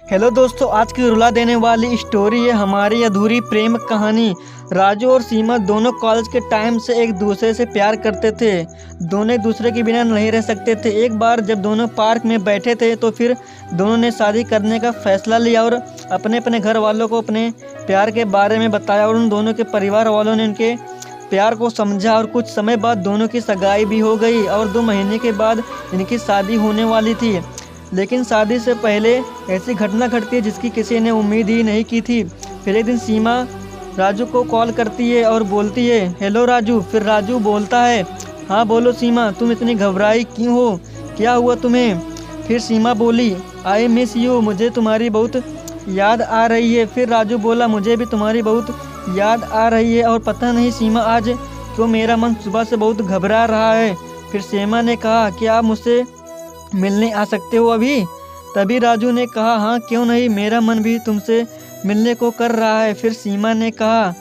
Hello दोस्तों, आज की रुला देने वाली स्टोरी है हमारी अधूरी प्रेम कहानी। राजू और सीमा दोनों कॉलेज के टाइम से एक दूसरे से प्यार करते थे। दोनों एक दूसरे के बिना नहीं रह सकते थे। एक बार जब दोनों पार्क में बैठे थे तो फिर दोनों ने शादी करने का फैसला लिया और अपने अपने घर वालों को अपने प्यार के बारे में बताया और उन दोनों के परिवार वालों ने उनके प्यार को समझा और कुछ समय बाद दोनों की सगाई भी हो गई और 2 महीने के बाद इनकी शादी होने वाली थी। लेकिन शादी से पहले ऐसी घटना घटती है जिसकी किसी ने उम्मीद ही नहीं की थी। फिर एक दिन सीमा राजू को कॉल करती है और बोलती है, हेलो राजू। फिर राजू बोलता है, हाँ बोलो सीमा, तुम इतनी घबराई क्यों हो, क्या हुआ तुम्हें? फिर सीमा बोली, आई मिस यू, मुझे तुम्हारी बहुत याद आ रही है। फिर राजू बोला, मुझे भी तुम्हारी बहुत याद आ रही है और पता नहीं सीमा आज क्यों मेरा मन सुबह से बहुत घबरा रहा है। फिर सीमा ने कहा, क्या आप मुझसे मिलने आ सकते हो अभी? तभी राजू ने कहा, हाँ क्यों नहीं, मेरा मन भी तुमसे मिलने को कर रहा है। फिर सीमा ने कहा,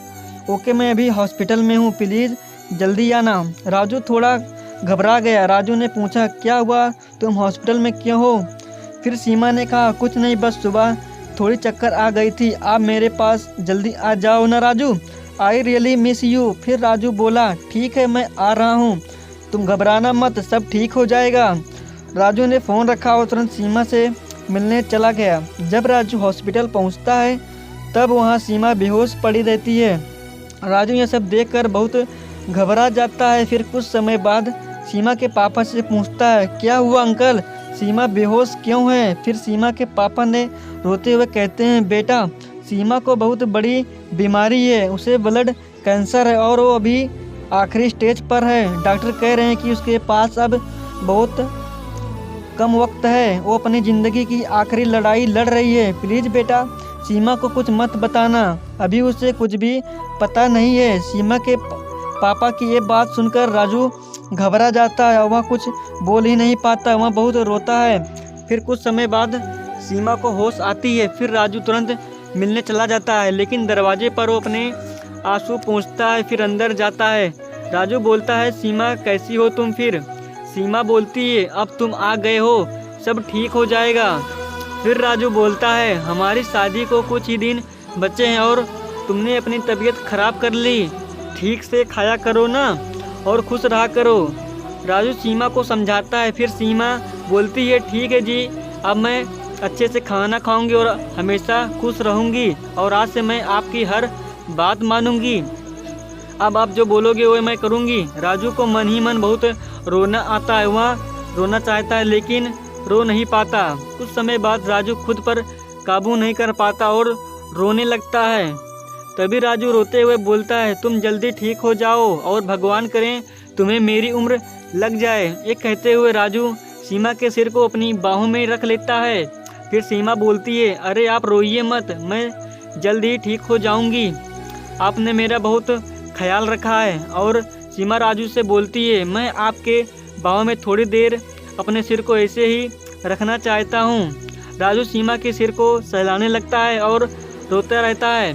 ओके मैं अभी हॉस्पिटल में हूँ, प्लीज़ जल्दी आना। राजू थोड़ा घबरा गया। राजू ने पूछा, क्या हुआ, तुम हॉस्पिटल में क्यों हो? फिर सीमा ने कहा, कुछ नहीं, बस सुबह थोड़ी चक्कर आ गई थी, आप मेरे पास जल्दी आ जाओ ना Raju, I really miss you. फिर राजू बोला, ठीक है मैं आ रहा हूँ, तुम घबराना मत, सब ठीक हो जाएगा। राजू ने फ़ोन रखा और तुरंत सीमा से मिलने चला गया। जब राजू हॉस्पिटल पहुंचता है तब वहां सीमा बेहोश पड़ी रहती है। राजू यह सब देखकर बहुत घबरा जाता है। फिर कुछ समय बाद सीमा के पापा से पूछता है, क्या हुआ अंकल, सीमा बेहोश क्यों है? फिर सीमा के पापा ने रोते हुए कहते हैं, बेटा सीमा को बहुत बड़ी बीमारी है, उसे ब्लड कैंसर है और वो अभी आखिरी स्टेज पर है। डॉक्टर कह रहे हैं कि उसके पास अब बहुत कम वक्त है, वो अपनी ज़िंदगी की आखिरी लड़ाई लड़ रही है। प्लीज़ बेटा सीमा को कुछ मत बताना, अभी उसे कुछ भी पता नहीं है। सीमा के पापा की ये बात सुनकर राजू घबरा जाता है और वह कुछ बोल ही नहीं पाता, वह बहुत रोता है। फिर कुछ समय बाद सीमा को होश आती है। फिर राजू तुरंत मिलने चला जाता है, लेकिन दरवाजे पर वो अपने आंसू पोंछता है। फिर अंदर जाता है। राजू बोलता है, सीमा कैसी हो तुम? फिर सीमा बोलती है, अब तुम आ गए हो, सब ठीक हो जाएगा। फिर राजू बोलता है, हमारी शादी को कुछ ही दिन बचे हैं और तुमने अपनी तबीयत खराब कर ली, ठीक से खाया करो ना और खुश रहा करो। राजू सीमा को समझाता है। फिर सीमा बोलती है, ठीक है जी, अब मैं अच्छे से खाना खाऊंगी और हमेशा खुश रहूंगी और आज से मैं आपकी हर बात मानूंगी, अब आप जो बोलोगे वो मैं करूंगी। राजू को मन ही मन बहुत रोना आता है, वह रोना चाहता है लेकिन रो नहीं पाता। कुछ समय बाद राजू खुद पर काबू नहीं कर पाता और रोने लगता है। तभी राजू रोते हुए बोलता है, तुम जल्दी ठीक हो जाओ और भगवान करें तुम्हें मेरी उम्र लग जाए। ये कहते हुए राजू सीमा के सिर को अपनी बाहों में रख लेता है। फिर सीमा बोलती है, अरे आप रोइए मत, मैं जल्द ही ठीक हो जाऊंगी, आपने मेरा बहुत ख्याल रखा है। और सीमा राजू से बोलती है, मैं आपके बाहों में थोड़ी देर अपने सिर को ऐसे ही रखना चाहता हूँ। राजू सीमा के सिर को सहलाने लगता है और रोता रहता है।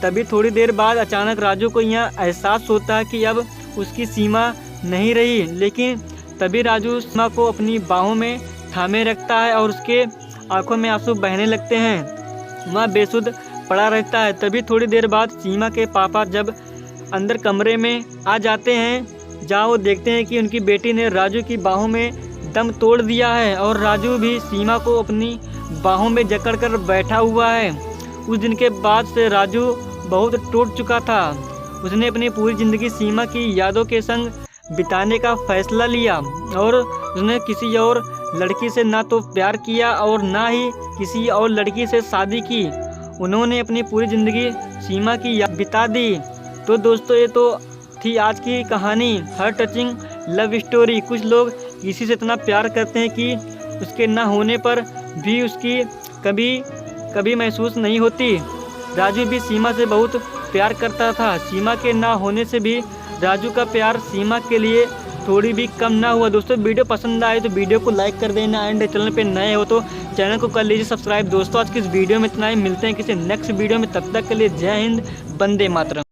तभी थोड़ी देर बाद अचानक राजू को यह एहसास होता है कि अब उसकी सीमा नहीं रही, लेकिन तभी राजू सीमा को अपनी बाहों में थामे रखता है और उसके आंखों में आंसू बहने लगते हैं। वह बेसुध पड़ा रहता है। तभी थोड़ी देर बाद सीमा के पापा जब अंदर कमरे में आ जाते हैं, जहाँ वो देखते हैं कि उनकी बेटी ने राजू की बाहों में दम तोड़ दिया है और राजू भी सीमा को अपनी बाहों में जकड़कर बैठा हुआ है। उस दिन के बाद से राजू बहुत टूट चुका था। उसने अपनी पूरी ज़िंदगी सीमा की यादों के संग बिताने का फैसला लिया और उसने किसी और लड़की से ना तो प्यार किया और ना ही किसी और लड़की से शादी की। उन्होंने अपनी पूरी ज़िंदगी सीमा की याद बिता दी। तो दोस्तों, ये तो थी आज की कहानी, हर टचिंग लव स्टोरी। कुछ लोग किसी से इतना प्यार करते हैं कि उसके ना होने पर भी उसकी कभी महसूस नहीं होती। राजू भी सीमा से बहुत प्यार करता था। सीमा के ना होने से भी राजू का प्यार सीमा के लिए थोड़ी भी कम ना हुआ। दोस्तों, वीडियो पसंद आए तो वीडियो को लाइक कर देना एंड चैनल पे नए हो तो चैनल को कर लीजिए सब्सक्राइब। दोस्तों, आज की इस वीडियो में इतना ही, मिलते हैं किसी नेक्स्ट वीडियो में, तब तक के लिए जय हिंद, वंदे मातरम।